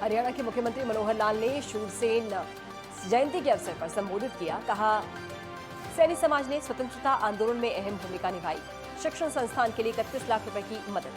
हरियाणा के मुख्यमंत्री मनोहर लाल ने शूरसेन जयंती के अवसर पर संबोधित किया। कहा, सैनी समाज ने स्वतंत्रता आंदोलन में अहम भूमिका निभाई। शिक्षण संस्थान के लिए 31 लाख रुपए की मदद।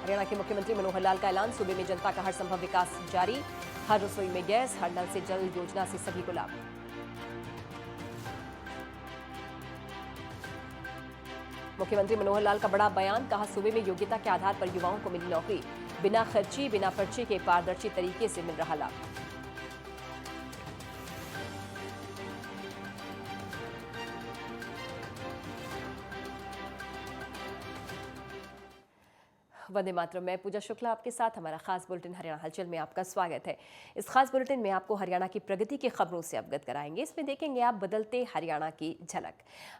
हरियाणा के मुख्यमंत्री मनोहर लाल का ऐलान, सूबे में जनता का हर संभव विकास जारी। हर रसोई में गैस, हर नल से जल योजना से सभी को लाभ। मुख्यमंत्री मनोहर लाल का बड़ा बयान। कहा, सूबे में योग्यता के आधार पर युवाओं को मिली नौकरी। बिना खर्ची, बिना पर्ची के पारदर्शी तरीके से मिल रहा लाभ। वंदे मातरम। मैं पूजा शुक्ला आपके साथ। हमारा खास बुलेटिन हरियाणा हलचल में आपका स्वागत है। इस खास बुलेटिन में आपको हरियाणा की प्रगति की खबरों से अवगत कराएंगे। इसमें देखेंगे आप बदलते हरियाणा की झलक।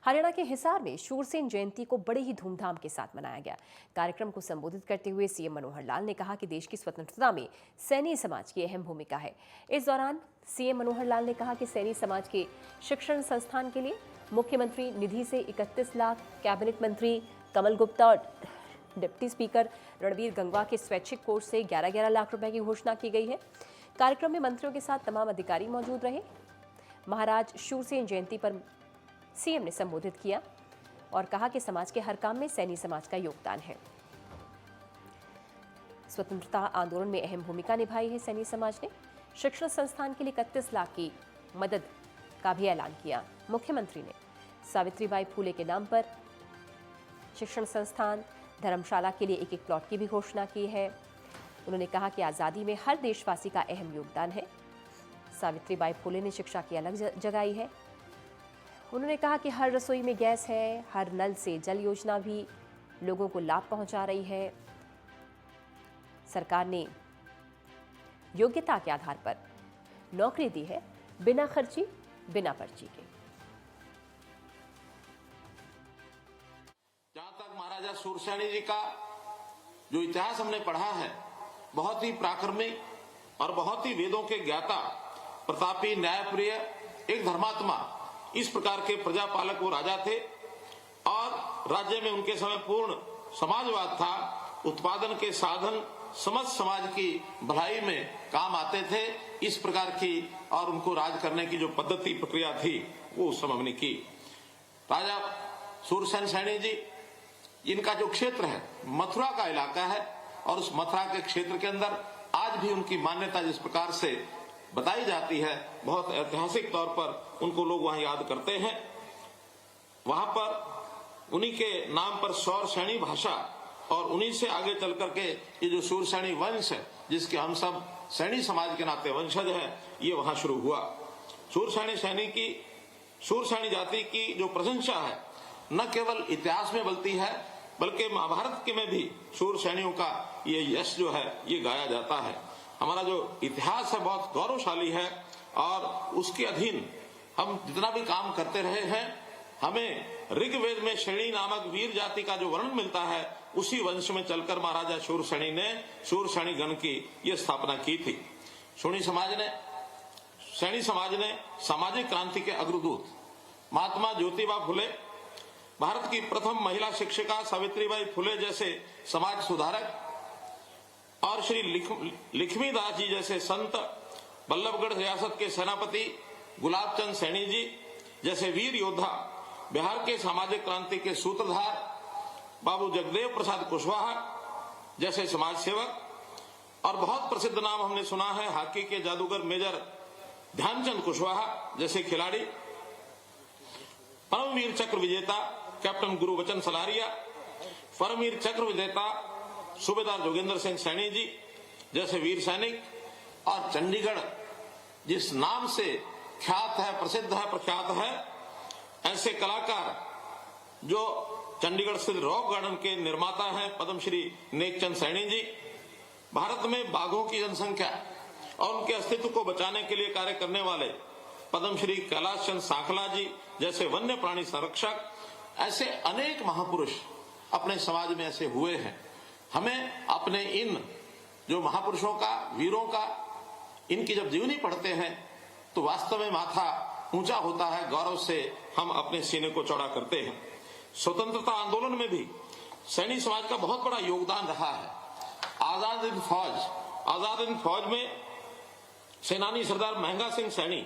हरियाणा के हिसार में शूरसेन जयंती को बड़े ही धूमधाम के साथ मनाया गया। कार्यक्रम को संबोधित करते हुए सीएम मनोहर लाल ने कहा कि देश की स्वतंत्रता में सैनी समाज की अहम भूमिका है। इस दौरान सीएम मनोहर लाल ने कहा कि सैनी समाज के शिक्षण संस्थान के लिए मुख्यमंत्री निधि से 31 लाख, कैबिनेट मंत्री कमल गुप्ता और डिप्टी स्पीकर रणबीर गंगवा के स्वैच्छिक कोष से 11-11 लाख रुपए की घोषणा की गई है। कार्यक्रम में मंत्रियों के साथ तमाम अधिकारी मौजूद रहे। महाराज शूरसेन जयंती पर सीएम ने संबोधित किया और कहा कि समाज के हर काम में सैनी समाज का योगदान है। स्वतंत्रता आंदोलन में अहम भूमिका निभाई है सैनी समाज ने। शिक्षण संस्थान के लिए 31 लाख की मदद का भी ऐलान किया। मुख्यमंत्री ने सावित्रीबाई फूले के नाम पर शिक्षण संस्थान, धर्मशाला के लिए एक प्लॉट की भी घोषणा की है। उन्होंने कहा कि आज़ादी में हर देशवासी का अहम योगदान है। सावित्रीबाई फूले ने शिक्षा की अलग जगाई है। उन्होंने कहा कि हर रसोई में गैस है, हर नल से जल योजना भी लोगों को लाभ पहुंचा रही है। सरकार ने योग्यता के आधार पर नौकरी दी है, बिना खर्ची, बिना पर्ची के। जहां तक महाराजा शूरसेनी जी का जो इतिहास हमने पढ़ा है, बहुत ही प्राक्रमिक और बहुत ही वेदों के ज्ञाता, प्रतापी, न्यायप्रिय, एक धर्मात्मा, इस प्रकार के प्रजापालक वो राजा थे। और राज्य में उनके समय पूर्ण समाजवाद था। उत्पादन के साधन समस्त समाज की भलाई में काम आते थे। इस प्रकार की और उनको राज करने की जो पद्धति प्रक्रिया थी वो उस समय हमने की। राजा शूरसेन सैनी जी, इनका जो क्षेत्र है मथुरा का इलाका है और उस मथुरा के क्षेत्र के अंदर आज भी उनकी मान्यता जिस प्रकार से बताई जाती है, बहुत ऐतिहासिक तौर पर उनको लोग वहां याद करते हैं। वहां पर उन्हीं के नाम पर सौर सैनी भाषा और उन्हीं से आगे चल करके ये जो शूरसेनी वंश है, जिसके हम सब सैनी समाज के नाते वंशज हैं, ये वहां शुरू हुआ। शूरसेनी जाति की जो प्रशंसा है न केवल इतिहास में बलती है, बल्कि महाभारत के में भी शूरसेनियों का ये यश जो है ये गाया जाता है। हमारा जो इतिहास है बहुत गौरवशाली है और उसके अधीन हम जितना भी काम करते रहे हैं, हमें ऋग्वेद में श्रेणी नामक वीर जाति का जो वर्णन मिलता है, उसी वंश में चलकर महाराजा शूरसेनी ने शूरसेनी गण की ये स्थापना की थी। सैनी समाज ने सामाजिक क्रांति के अग्रदूत महात्मा ज्योतिबा फुले, भारत की प्रथम महिला शिक्षिका सावित्रीबाई फुले जैसे समाज सुधारक और श्री लक्ष्मीदास जी जैसे संत, बल्लभगढ़ रियासत के सेनापति गुलाबचंद सैनी जी जैसे वीर योद्धा, बिहार के सामाजिक क्रांति के सूत्रधार बाबू जगदेव प्रसाद कुशवाहा जैसे समाज सेवक और बहुत प्रसिद्ध नाम हमने सुना है हॉकी के जादूगर मेजर ध्यानचंद कुशवाहा जैसे खिलाड़ी, परमवीर चक्र विजेता कैप्टन गुरुबचन सलारिया, परमवीर चक्र विजेता सूबेदार जोगेंद्र सिंह सैनी जी जैसे वीर सैनिक और चंडीगढ़ जिस नाम से ख्यात है, प्रसिद्ध है, प्रख्यात है, ऐसे कलाकार जो चंडीगढ़ स्थित रॉक गार्डन के निर्माता हैं पद्मश्री नेकचंद सैनी जी, भारत में बाघों की जनसंख्या और उनके अस्तित्व को बचाने के लिए कार्य करने वाले पद्मश्री कैलाश चंद सांखला जी जैसे वन्य प्राणी संरक्षक, ऐसे अनेक महापुरुष अपने समाज में ऐसे हुए हैं। हमें अपने इन जो महापुरुषों का, वीरों का, इनकी जब जीवनी पढ़ते हैं तो वास्तव में माथा ऊंचा होता है, गौरव से हम अपने सीने को चौड़ा करते हैं। स्वतंत्रता आंदोलन में भी सैनी समाज का बहुत बड़ा योगदान रहा है। आजाद हिंद फौज में सेनानी सरदार महंगा सिंह सैनी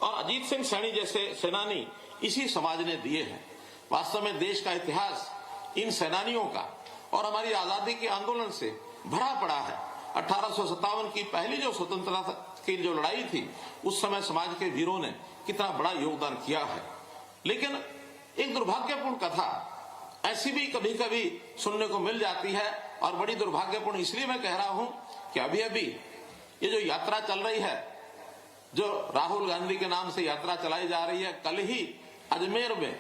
और अजीत सिंह सैनी जैसे सेनानी इसी समाज ने दिए हैं। वास्तव में देश का इतिहास इन सेनानियों का और हमारी आजादी के आंदोलन से भरा पड़ा है। 1857 की पहली जो स्वतंत्रता की जो लड़ाई थी, उस समय समाज के वीरों ने कितना बड़ा योगदान किया है। लेकिन एक दुर्भाग्यपूर्ण कथा ऐसी भी कभी कभी सुनने को मिल जाती है, और बड़ी दुर्भाग्यपूर्ण इसलिए मैं कह रहा हूं कि अभी अभी ये जो यात्रा चल रही है, जो राहुल गांधी के नाम से यात्रा चलाई जा रही है, कल ही अजमेर में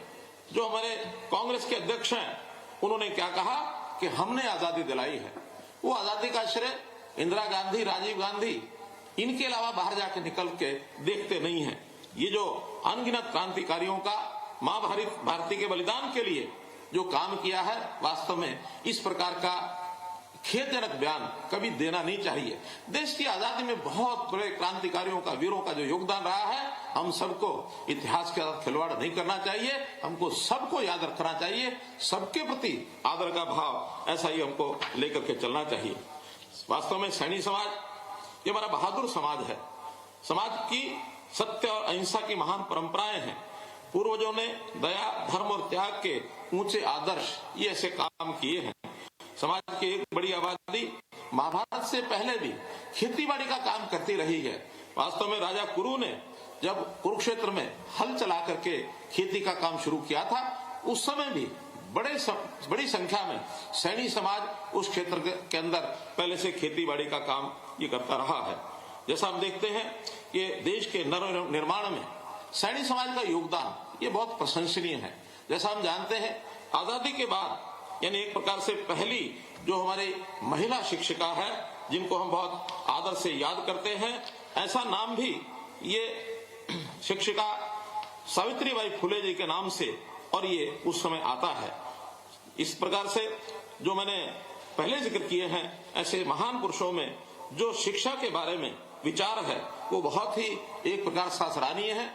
जो हमारे कांग्रेस के अध्यक्ष हैं, उन्होंने क्या कहा कि हमने आजादी दिलाई है। वो आजादी का श्रेय इंदिरा गांधी, राजीव गांधी, इनके अलावा बाहर जाके निकल के देखते नहीं है। ये जो अनगिनत क्रांतिकारियों का मां भारती के बलिदान के लिए जो काम किया है, वास्तव में इस प्रकार का खेदजनक बयान कभी देना नहीं चाहिए। देश की आजादी में बहुत बड़े क्रांतिकारियों का, वीरों का जो योगदान रहा है, हम सबको इतिहास के साथ खिलवाड़ नहीं करना चाहिए। हमको सबको याद रखना चाहिए, सबके प्रति आदर का भाव ऐसा ही हमको लेकर के चलना चाहिए। वास्तव में सैनी समाज ये हमारा बहादुर समाज है। समाज की सत्य और अहिंसा की महान परंपराएं हैं। पूर्वजों ने दया, धर्म और त्याग के ऊंचे आदर्श ये ऐसे काम किए हैं। समाज की एक बड़ी आबादी महाभारत से पहले भी खेतीबाड़ी का काम करती रही है। वास्तव में राजा कुरु ने जब कुरुक्षेत्र में हल चला करके खेती का काम शुरू किया था, उस समय भी बड़ी संख्या में सैनी समाज उस क्षेत्र के अंदर पहले से खेतीबाड़ी का काम ये करता रहा है। जैसा हम देखते हैं कि देश के निर्माण में सैनी समाज का योगदान ये बहुत प्रशंसनीय है। जैसा हम जानते हैं, आजादी के बाद यानी एक प्रकार से पहली जो हमारी महिला शिक्षिका है, जिनको हम बहुत आदर से याद करते हैं, ऐसा नाम भी ये शिक्षिका सावित्रीबाई फुले जी के नाम से और ये उस समय आता है। इस प्रकार से जो मैंने पहले जिक्र किए हैं, ऐसे महान पुरुषों में जो शिक्षा के बारे में विचार है, वो बहुत ही एक प्रकार से सराहनीय है।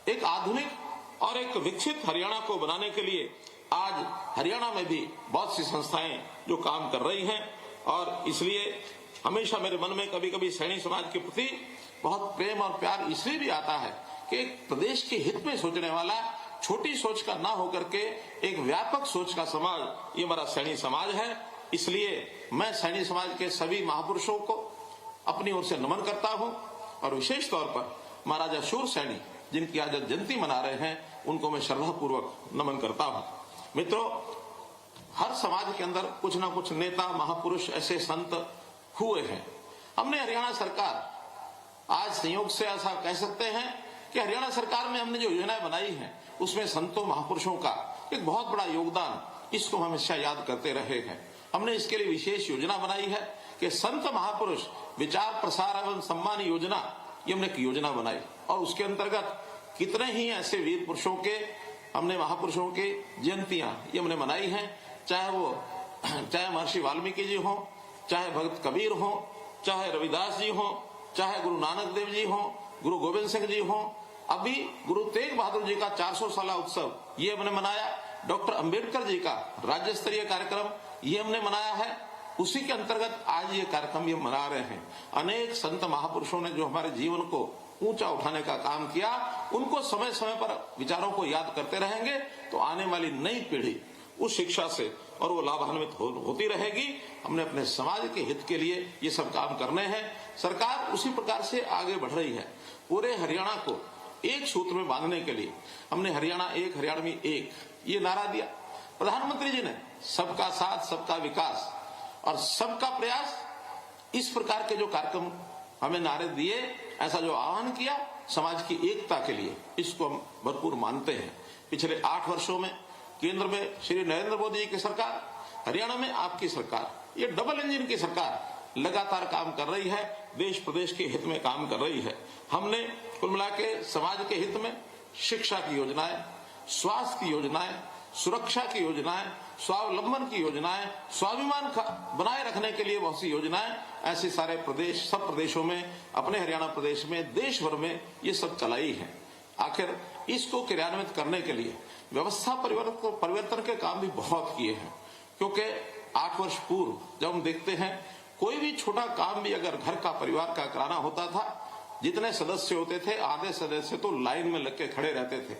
एक आधुनिक और एक विकसित हरियाणा को बनाने के लिए आज हरियाणा में भी बहुत सी संस्थाएं जो काम कर रही हैं, और इसलिए हमेशा मेरे मन में कभी कभी सैनी समाज के प्रति बहुत प्रेम और प्यार इसलिए भी आता है कि एक प्रदेश के हित में सोचने वाला, छोटी सोच का ना होकर के एक व्यापक सोच का समाज ये हमारा सैनी समाज है। इसलिए मैं सैनी समाज के सभी महापुरुषों को अपनी ओर से नमन करता हूं, और विशेष तौर पर महाराजा शूर सैनी जिनकी आज जयंती मना रहे हैं, उनको मैं श्रद्धापूर्वक नमन करता हूं। मित्रों, हर समाज के अंदर कुछ ना कुछ नेता, महापुरुष, ऐसे संत हुए हैं। हमने हरियाणा सरकार, आज संयोग से ऐसा कह सकते हैं कि हरियाणा सरकार में हमने जो योजनाएं बनाई हैं, उसमें संतों, महापुरुषों का एक बहुत बड़ा योगदान, इसको हम हमेशा याद करते रहे हैं। हमने इसके लिए विशेष योजना बनाई है कि संत महापुरुष विचार प्रसार एवं सम्मान योजना, ये हमने एक योजना बनाई, और उसके अंतर्गत कितने ही ऐसे वीर पुरुषों के, हमने महापुरुषों की जयंतियां ये हमने मनाई हैं। चाहे महर्षि वाल्मीकि जी हो, चाहे भगत कबीर हो, चाहे रविदास जी हो, चाहे गुरु नानक देव जी हो, गुरु गोविंद सिंह जी हो, अभी गुरु तेग बहादुर जी का 400 साला उत्सव ये हमने मनाया। डॉक्टर अंबेडकर जी का राज्य स्तरीय कार्यक्रम ये हमने मनाया है। उसी के अंतर्गत आज ये कार्यक्रम ये मना रहे हैं। अनेक संत महापुरुषों ने जो हमारे जीवन को ऊंचा उठाने का काम किया, उनको समय समय पर विचारों को याद करते रहेंगे, तो आने वाली नई पीढ़ी उस शिक्षा से और वो लाभान्वित होती रहेगी। हमने अपने समाज के हित के लिए ये सब काम करने हैं। सरकार उसी प्रकार से आगे बढ़ रही है। पूरे हरियाणा को एक सूत्र में बांधने के लिए हमने हरियाणा एक, हरियाणवी एक, ये नारा दिया। प्रधानमंत्री जी ने सबका साथ, सबका विकास और सबका प्रयास, इस प्रकार के जो कार्यक्रम हमें नारे दिए, ऐसा जो आह्वान किया समाज की एकता के लिए, इसको हम भरपूर मानते हैं। पिछले 8 वर्षों में केंद्र में श्री नरेंद्र मोदी जी की सरकार, हरियाणा में आपकी सरकार, ये डबल इंजन की सरकार लगातार काम कर रही है, देश प्रदेश के हित में काम कर रही है। हमने कुल मिला के समाज के हित में शिक्षा की योजनाएं, स्वास्थ्य की योजनाएं, सुरक्षा की योजनाएं, स्वावलंबन की योजनाएं, स्वाभिमान बनाए रखने के लिए बहुत सी योजनाएं, ऐसे सारे प्रदेश, सब प्रदेशों में, अपने हरियाणा प्रदेश में, देश भर में ये सब चलाई है। आखिर इसको क्रियान्वित करने के लिए व्यवस्था परिवर्तन के काम भी बहुत किए हैं, क्योंकि 8 वर्ष पूर्व जब हम देखते हैं कोई भी छोटा काम भी अगर घर का परिवार का कराना होता था, जितने सदस्य होते थे आधे सदस्य तो लाइन में लग के खड़े रहते थे,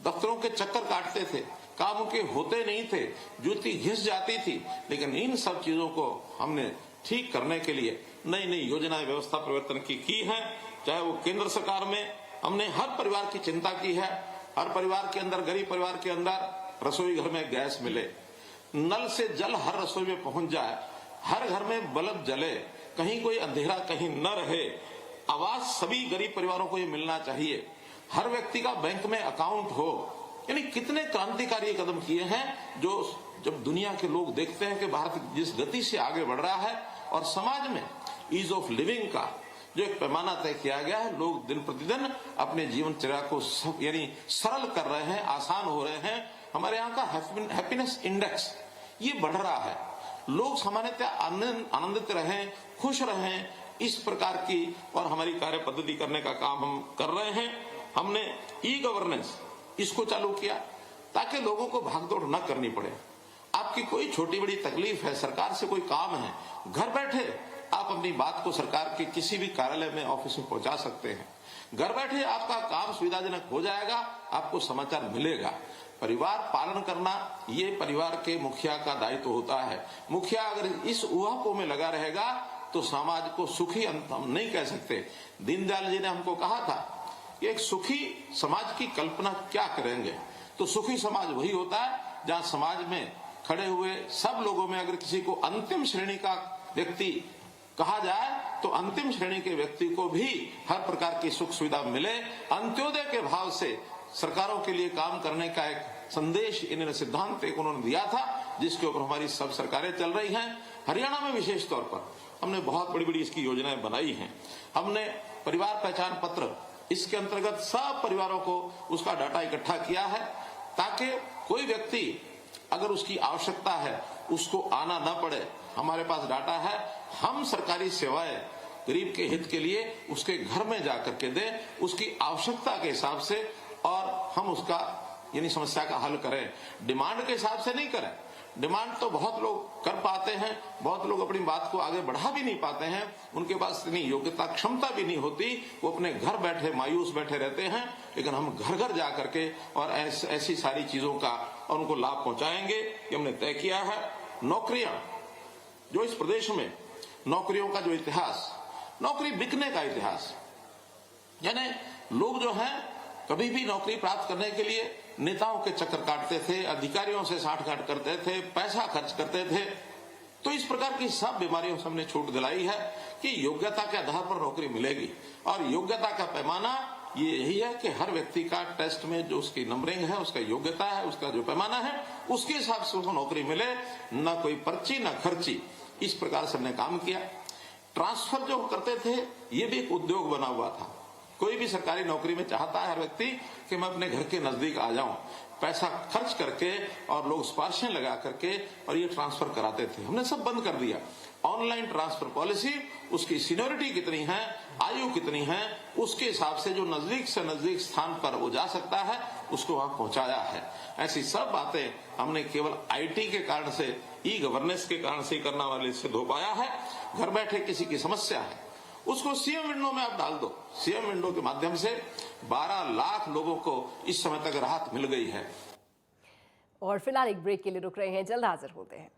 दफ्तरों के चक्कर काटते थे, काम के होते नहीं थे, जूती घिस जाती थी। लेकिन इन सब चीजों को हमने ठीक करने के लिए नई नई योजनाएं व्यवस्था परिवर्तन की है। चाहे वो केंद्र सरकार में हमने हर परिवार की चिंता की है, हर परिवार के अंदर, गरीब परिवार के अंदर रसोई घर में गैस मिले, नल से जल हर रसोई में पहुंच जाए, हर घर में बल्ब जले, कहीं कोई अंधेरा कहीं न रहे, आवास सभी गरीब परिवारों को ये मिलना चाहिए, हर व्यक्ति का बैंक में अकाउंट हो। यानी कितने क्रांतिकारी कदम किए हैं जो जब दुनिया के लोग देखते हैं कि भारत जिस गति से आगे बढ़ रहा है और समाज में ईज ऑफ लिविंग का जो एक पैमाना तय किया गया है, लोग दिन प्रतिदिन अपने जीवनचर्या को यानी सरल कर रहे हैं, आसान हो रहे हैं। हमारे यहाँ का हैप्पीनेस इंडेक्स ये बढ़ रहा है, लोग सामान्यतः आनंदित रहें, खुश रहें, इस प्रकार की और हमारी कार्य पद्धति करने का काम हम कर रहे हैं। हमने ई गवर्नेंस इसको चालू किया ताकि लोगों को भागदौड़ न करनी पड़े। आपकी कोई छोटी बड़ी तकलीफ है, सरकार से कोई काम है, घर बैठे आप अपनी बात को सरकार के किसी भी कार्यालय में, ऑफिस में पहुंचा सकते हैं। घर बैठे आपका काम सुविधाजनक हो जाएगा, आपको समाचार मिलेगा। परिवार पालन करना ये परिवार के मुखिया का दायित्व होता है। मुखिया अगर इस ऊहापोह में लगा रहेगा तो समाज को सुखी हम नहीं कह सकते। दीनदयाल जी ने हमको कहा था कि एक सुखी समाज की कल्पना क्या करेंगे, तो सुखी समाज वही होता है जहां समाज में खड़े हुए सब लोगों में अगर किसी को अंतिम श्रेणी का व्यक्ति कहा जाए तो अंतिम श्रेणी के व्यक्ति को भी हर प्रकार की सुख सुविधा मिले। अंत्योदय के भाव से सरकारों के लिए काम करने का एक संदेश, इन्होंने सिद्धांत एक उन्होंने दिया था, जिसके ऊपर हमारी सब सरकारें चल रही हैं। हरियाणा में विशेष तौर पर हमने बहुत बड़ी बड़ी इसकी योजनाएं बनाई हैं। हमने परिवार पहचान पत्र, इसके अंतर्गत सब परिवारों को उसका डाटा इकट्ठा किया है ताकि कोई व्यक्ति अगर उसकी आवश्यकता है उसको आना न पड़े। हमारे पास डाटा है, हम सरकारी सेवाएं गरीब के हित के लिए उसके घर में जाकर के दें, उसकी आवश्यकता के हिसाब से, और हम उसका यानी समस्या का हल करें। डिमांड के हिसाब से नहीं करें। डिमांड तो बहुत लोग कर पाते हैं, बहुत लोग अपनी बात को आगे बढ़ा भी नहीं पाते हैं, उनके पास इतनी योग्यता क्षमता भी नहीं होती, वो अपने घर बैठे मायूस बैठे रहते हैं। लेकिन हम घर घर जा करके और ऐसी सारी चीजों का और उनको लाभ पहुंचाएंगे, ये हमने तय किया है। नौकरियां, जो इस प्रदेश में नौकरियों का जो इतिहास, नौकरी बिकने का इतिहास, यानी लोग जो हैं कभी भी नौकरी प्राप्त करने के लिए नेताओं के चक्कर काटते थे, अधिकारियों से साठगांठ करते थे, पैसा खर्च करते थे। तो इस प्रकार की सब बीमारियों से हमने छूट दिलाई है कि योग्यता के आधार पर नौकरी मिलेगी। और योग्यता का पैमाना ये यही है कि हर व्यक्ति का टेस्ट में जो उसकी नंबरिंग है, उसका योग्यता है, उसका जो पैमाना है, उसके हिसाब से उसको नौकरी मिले, न कोई पर्ची न खर्ची। इस प्रकार से हमने काम किया। ट्रांसफर जो करते थे ये भी एक उद्योग बना हुआ था। कोई भी सरकारी नौकरी में चाहता है हर व्यक्ति कि मैं अपने घर के नजदीक आ जाऊं, पैसा खर्च करके और लोग स्पार्शें लगा करके और ये ट्रांसफर कराते थे। हमने सब बंद कर दिया। ऑनलाइन ट्रांसफर पॉलिसी, उसकी सीनियरिटी कितनी है, आयु कितनी है, उसके हिसाब से जो नजदीक से नजदीक स्थान पर वो जा सकता है उसको वहां पहुंचाया है। ऐसी सब बातें हमने केवल IT के कारण से, ई गवर्नेंस के कारण से करना वाले सिद्ध हो पाया है। घर बैठे किसी की समस्या है उसको सीएम विंडो में आप डाल दो। सीएम विंडो के माध्यम से 12 लाख लोगों को इस समय तक राहत मिल गई है। और फिलहाल एक ब्रेक के लिए रुक रहे हैं, जल्द हाजिर होते हैं।